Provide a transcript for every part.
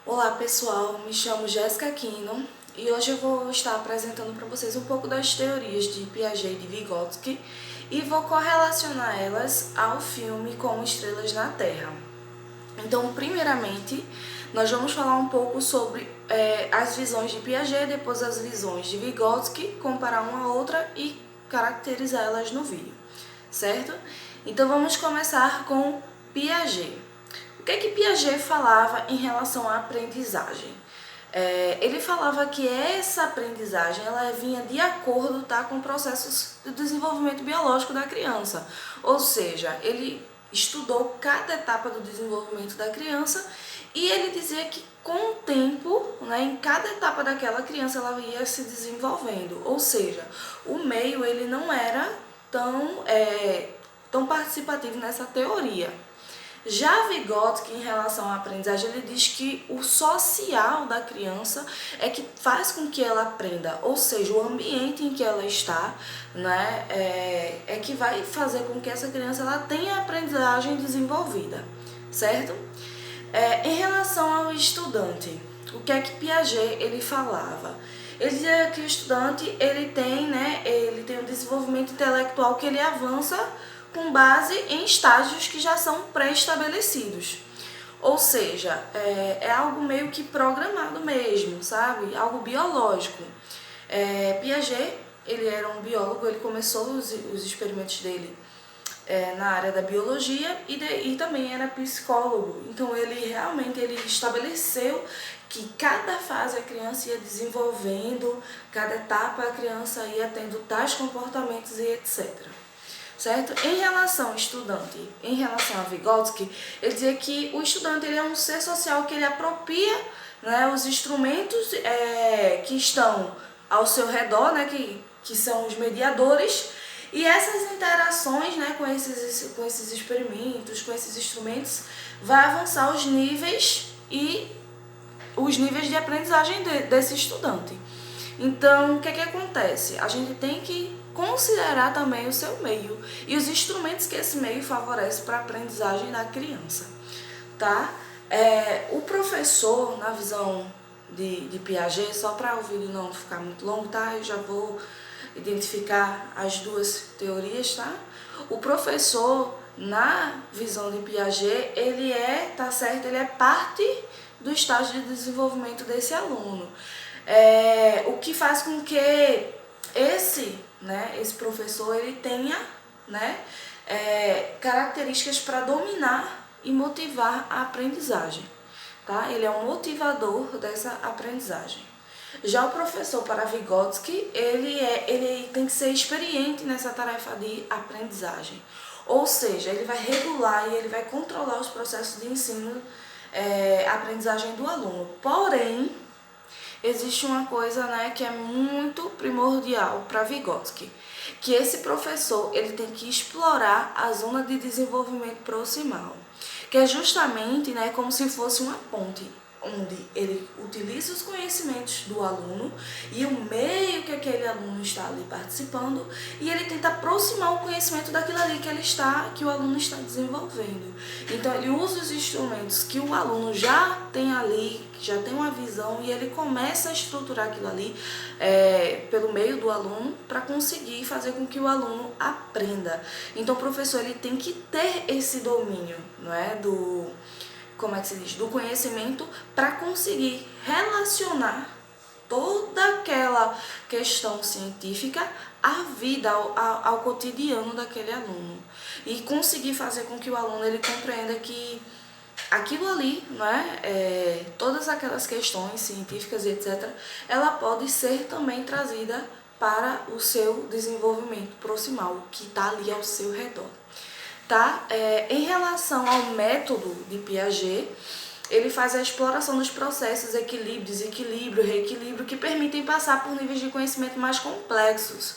Olá pessoal, me chamo Jéssica Aquino e hoje eu vou estar apresentando para vocês um pouco das teorias de Piaget e de Vygotsky e vou correlacionar elas ao filme Como Estrelas na Terra. Então, primeiramente, nós vamos falar um pouco sobre as visões de Piaget, depois as visões de Vygotsky, comparar uma a outra e caracterizar elas no vídeo, certo? Então vamos começar com Piaget. O que Piaget falava em relação à aprendizagem? Ele falava que essa aprendizagem ela vinha de acordo com processos de desenvolvimento biológico da criança. Ou seja, ele estudou cada etapa do desenvolvimento da criança e ele dizia que com o tempo, em cada etapa daquela criança ela ia se desenvolvendo. Ou seja, o meio ele não era tão participativo nessa teoria. Já Vygotsky, em relação à aprendizagem, ele diz que o social da criança é que faz com que ela aprenda, ou seja, o ambiente em que ela está, né, é que vai fazer com que essa criança ela tenha a aprendizagem desenvolvida, certo? Em relação ao estudante, o que Piaget ele falava? Ele dizia que o estudante ele tem um desenvolvimento intelectual que ele avança com base em estágios que já são pré-estabelecidos. Ou seja, é algo meio que programado mesmo, sabe? Algo biológico. Piaget, ele era um biólogo, ele começou os experimentos dele na área da biologia e também era psicólogo. Então ele realmente estabeleceu que cada fase a criança ia desenvolvendo, cada etapa a criança ia tendo tais comportamentos e etc. Certo? Em relação ao estudante, em relação a Vygotsky, ele dizia que o estudante ele é um ser social que ele apropria, né, os instrumentos que estão ao seu redor, né, que são os mediadores, e essas interações, né, com esses experimentos, com esses instrumentos, vai avançar os níveis de aprendizagem desse estudante. Então, o que acontece? A gente tem que considerar também o seu meio e os instrumentos que esse meio favorece para a aprendizagem da criança, tá? O professor, na visão de Piaget, só para o vídeo não ficar muito longo, tá? Eu já vou identificar as duas teorias, tá? O professor, na visão de Piaget, ele é parte do estágio de desenvolvimento desse aluno. O que faz com que esse professor ele tenha, características para dominar e motivar a aprendizagem, tá? Ele é um motivador dessa aprendizagem. Já o professor para Vygotsky, ele tem que ser experiente nessa tarefa de aprendizagem, ou seja, ele vai regular e ele vai controlar os processos de ensino, aprendizagem do aluno. Porém, existe uma coisa, que é muito primordial para Vygotsky, que esse professor ele tem que explorar a zona de desenvolvimento proximal, que é justamente, como se fosse uma ponte, onde ele utiliza os conhecimentos do aluno e o meio que aquele aluno está ali participando, e ele tenta aproximar o conhecimento daquilo ali que o aluno está desenvolvendo. Então ele usa os instrumentos que o aluno já tem ali, que já tem uma visão, e ele começa a estruturar aquilo ali pelo meio do aluno para conseguir fazer com que o aluno aprenda. Então o professor ele tem que ter esse domínio, do conhecimento para conseguir relacionar toda aquela questão científica à vida, ao cotidiano daquele aluno. E conseguir fazer com que o aluno ele compreenda que aquilo ali, todas aquelas questões científicas e etc., ela pode ser também trazida para o seu desenvolvimento proximal, o que está ali ao seu redor. Tá? Em relação ao método de Piaget, ele faz a exploração dos processos equilíbrio, desequilíbrio, reequilíbrio, que permitem passar por níveis de conhecimento mais complexos,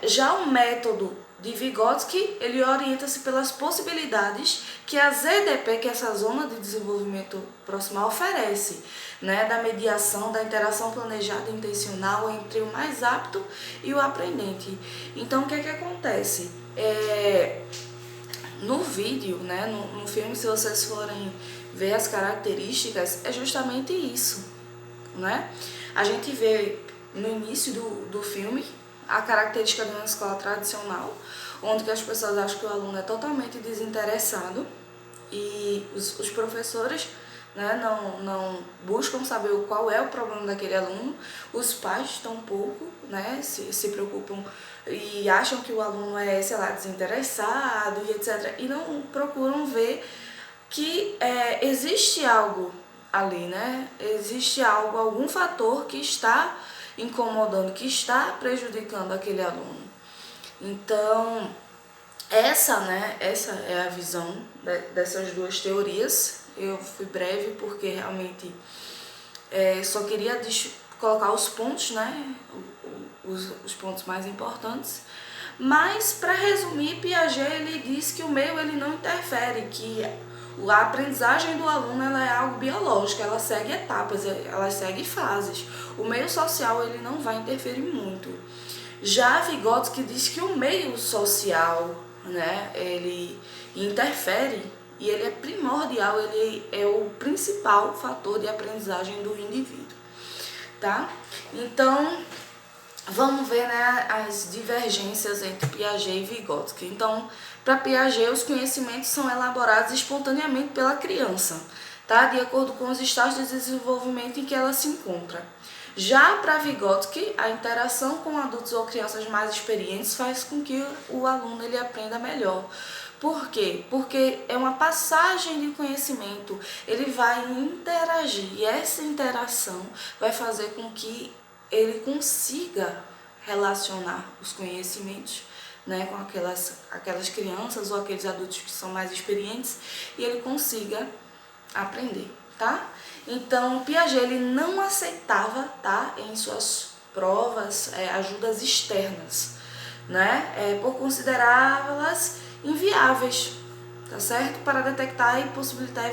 Já o método de Vygotsky, ele orienta-se pelas possibilidades que a ZDP, que é essa zona de desenvolvimento proximal, oferece, da mediação, da interação planejada e intencional entre o mais apto e o aprendente. Então, o que acontece? No vídeo, no filme, se vocês forem vê as características, é justamente isso, né? A gente vê no início do filme a característica de uma escola tradicional, onde que as pessoas acham que o aluno é totalmente desinteressado e os professores, né, não buscam saber qual é o problema daquele aluno, os pais tão pouco, né, se preocupam e acham que o aluno é, sei lá, desinteressado e etc. E não procuram ver que existe algo ali, né? Existe algo, algum fator que está incomodando, que está prejudicando aquele aluno. Então, essa é a visão dessas duas teorias. Eu fui breve porque realmente só queria colocar os pontos, né? Os pontos mais importantes. Mas, para resumir, Piaget ele diz que o meio ele não interfere, que a aprendizagem do aluno ela é algo biológico, ela segue etapas, ela segue fases. O meio social ele não vai interferir muito. Já Vygotsky diz que o meio social, né, ele interfere e ele é primordial, ele é o principal fator de aprendizagem do indivíduo, tá? Então, vamos ver, né, as divergências entre Piaget e Vygotsky. Então, para Piaget, os conhecimentos são elaborados espontaneamente pela criança, tá? De acordo com os estágios de desenvolvimento em que ela se encontra. Já para Vygotsky, a interação com adultos ou crianças mais experientes faz com que o aluno ele aprenda melhor. Por quê? Porque é uma passagem de conhecimento, ele vai interagir e essa interação vai fazer com que ele consiga relacionar os conhecimentos, né, com aquelas crianças ou aqueles adultos que são mais experientes e ele consiga aprender, tá? Então, Piaget ele não aceitava, tá, em suas provas ajudas externas, né, por considerá-las inviáveis, tá certo? Para detectar e possibilitar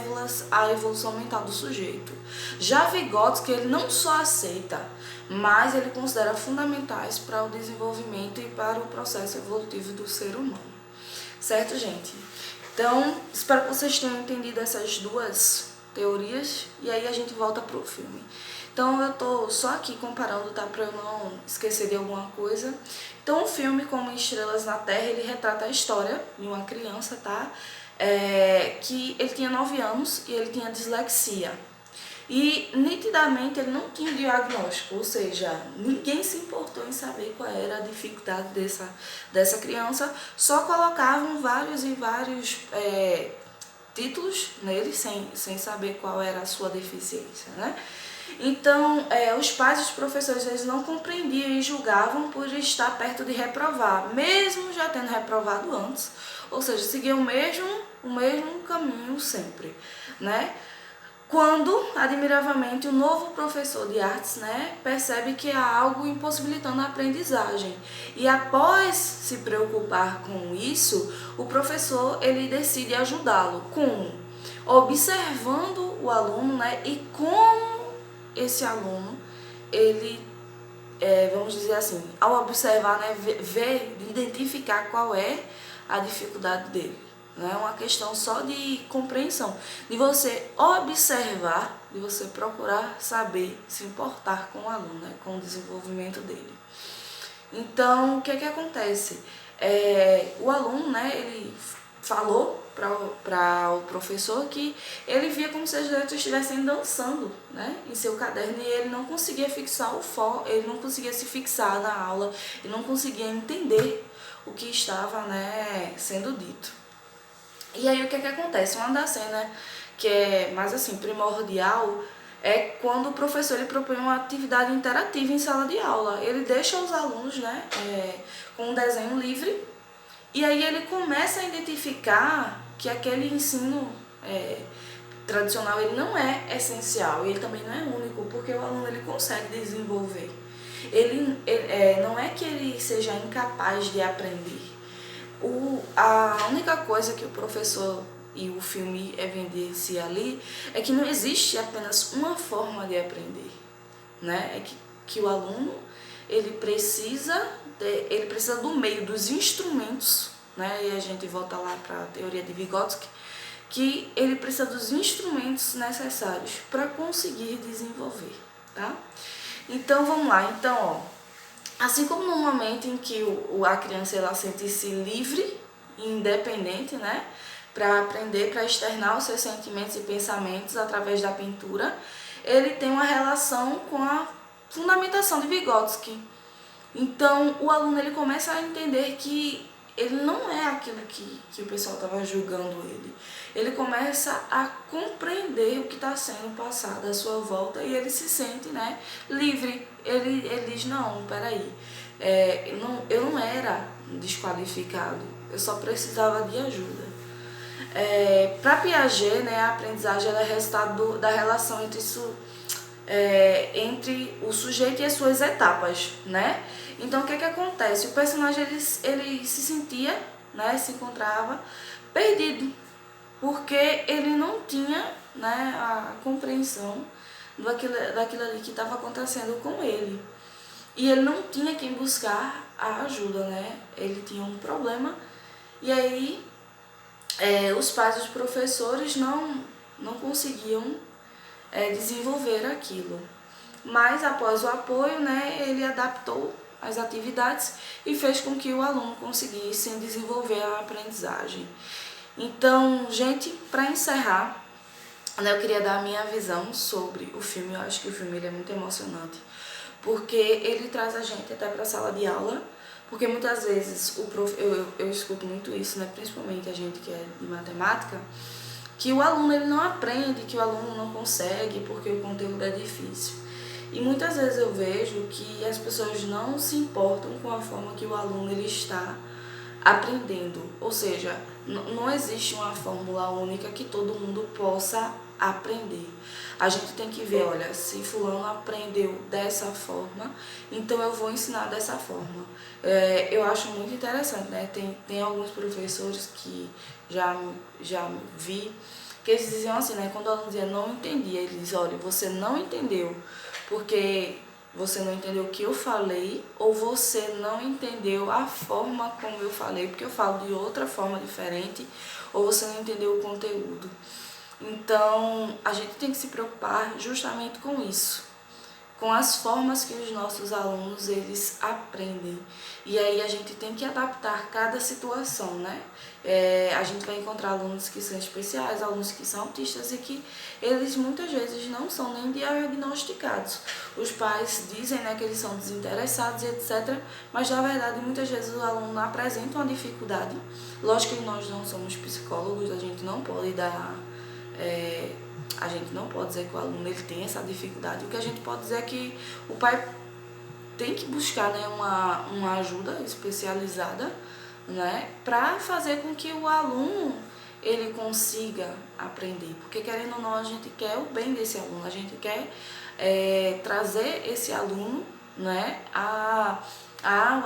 a evolução mental do sujeito. Já Vygotsky ele não só aceita, mas ele considera fundamentais para o desenvolvimento e para o processo evolutivo do ser humano. Certo, gente? Então, espero que vocês tenham entendido essas duas teorias e aí a gente volta para o filme. Então, eu tô só aqui comparando, tá? Para eu não esquecer de alguma coisa. Então, o filme, Como Estrelas na Terra, ele retrata a história de uma criança, tá? Que ele tinha 9 anos e ele tinha dislexia. E, nitidamente, ele não tinha diagnóstico, ou seja, ninguém se importou em saber qual era a dificuldade dessa criança, só colocavam vários e vários títulos nele, sem saber qual era a sua deficiência, né? Então, os pais e os professores eles não compreendiam e julgavam por estar perto de reprovar, mesmo já tendo reprovado antes, ou seja, seguiam o mesmo caminho sempre, né? Quando, admiravelmente, o novo professor de artes, né, percebe que há algo impossibilitando a aprendizagem. E após se preocupar com isso, o professor ele decide ajudá-lo com observando o aluno, né, e como esse aluno, ele, vamos dizer assim, ao observar, né, ver, identificar qual é a dificuldade dele. Não é uma questão só de compreensão, de você observar, de você procurar saber, se importar com o aluno, né, com o desenvolvimento dele. Então, o que é que acontece? O aluno, né, ele falou para o professor que ele via como se as letras estivessem dançando, né, em seu caderno e ele não conseguia fixar o foco, ele não conseguia se fixar na aula, ele não conseguia entender o que estava, né, sendo dito. E aí o que é que acontece? Uma das cenas que é mais assim primordial é quando o professor ele propõe uma atividade interativa em sala de aula. Ele deixa os alunos, né, com um desenho livre e aí ele começa a identificar que aquele ensino tradicional ele não é essencial, ele também não é único, porque o aluno ele consegue desenvolver. Não é que ele seja incapaz de aprender. A única coisa que o professor e o filme evidencia ali é que não existe apenas uma forma de aprender, né? É que o aluno ele precisa do meio dos instrumentos, né? E a gente volta lá para a teoria de Vygotsky, que ele precisa dos instrumentos necessários para conseguir desenvolver, tá? Então, vamos lá. Então, ó, assim como no momento em que a criança ela sente-se livre e independente, né, para aprender, para externar os seus sentimentos e pensamentos através da pintura, ele tem uma relação com a fundamentação de Vygotsky. Então, o aluno ele começa a entender que ele não é aquilo que o pessoal estava julgando ele. Ele começa a compreender o que está sendo passado à sua volta e ele se sente, né, livre. Ele diz, não, peraí, eu não era desqualificado, eu só precisava de ajuda. Para Piaget, né, a aprendizagem ela é resultado da relação entre o sujeito e as suas etapas, né? Então, o que acontece? O personagem ele se sentia, né, se encontrava perdido, porque ele não tinha, né, a compreensão daquilo ali que estava acontecendo com ele. E ele não tinha quem buscar a ajuda, né? Ele tinha um problema e aí os pais e os professores não conseguiam desenvolver aquilo. Mas após o apoio, né, ele adaptou as atividades e fez com que o aluno conseguisse desenvolver a aprendizagem. Então, gente, para encerrar, né, eu queria dar a minha visão sobre o filme. Eu acho que o filme ele é muito emocionante, porque ele traz a gente até para a sala de aula, porque muitas vezes eu escuto muito isso, né, principalmente a gente que é de matemática, que o aluno ele não aprende, que o aluno não consegue porque o conteúdo é difícil. E muitas vezes eu vejo que as pessoas não se importam com a forma que o aluno ele está aprendendo. Ou seja, não existe uma fórmula única que todo mundo possa aprender. A gente tem que ver, olha, se fulano aprendeu dessa forma, então eu vou ensinar dessa forma. Eu acho muito interessante, né? Tem alguns professores que já vi, que eles diziam assim, né? Quando o aluno dizia não entendia, eles diziam, olha, você não entendeu porque você não entendeu o que eu falei, ou você não entendeu a forma como eu falei, porque eu falo de outra forma diferente, ou você não entendeu o conteúdo. Então, a gente tem que se preocupar justamente com isso, com as formas que os nossos alunos eles aprendem. E aí a gente tem que adaptar cada situação, né? A gente vai encontrar alunos que são especiais, alunos que são autistas e que eles muitas vezes não são nem diagnosticados. Os pais dizem, né, que eles são desinteressados e etc. Mas na verdade muitas vezes o aluno apresenta uma dificuldade. Lógico que nós não somos psicólogos, a gente não pode dar... a gente não pode dizer que o aluno ele tem essa dificuldade. O que a gente pode dizer é que o pai tem que buscar, né, uma ajuda especializada, né, para fazer com que o aluno ele consiga aprender. Porque querendo ou não, a gente quer o bem desse aluno, a gente quer trazer esse aluno, né, a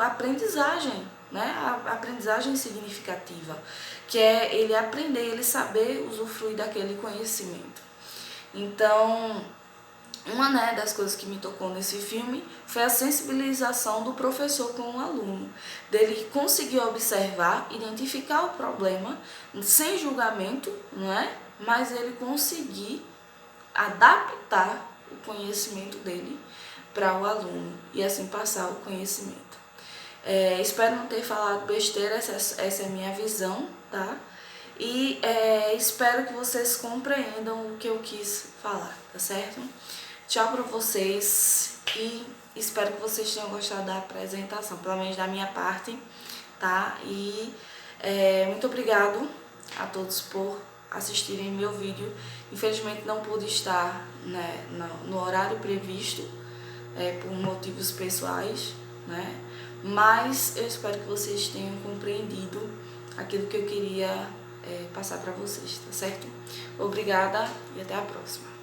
aprendizagem, né, a aprendizagem significativa, que é ele aprender, ele saber usufruir daquele conhecimento. Então, uma, né, das coisas que me tocou nesse filme foi a sensibilização do professor com o aluno, dele conseguir observar, identificar o problema sem julgamento, não é? Mas ele conseguir adaptar o conhecimento dele para o aluno e assim passar o conhecimento. Espero não ter falado besteira, essa é a minha visão, tá? E espero que vocês compreendam o que eu quis falar, tá certo? Tchau pra vocês e espero que vocês tenham gostado da apresentação, pelo menos da minha parte, tá? E muito obrigado a todos por assistirem meu vídeo. Infelizmente não pude estar, né, no horário previsto, por motivos pessoais, né? Mas eu espero que vocês tenham compreendido aquilo que eu queria passar para vocês, tá certo? Obrigada e até a próxima.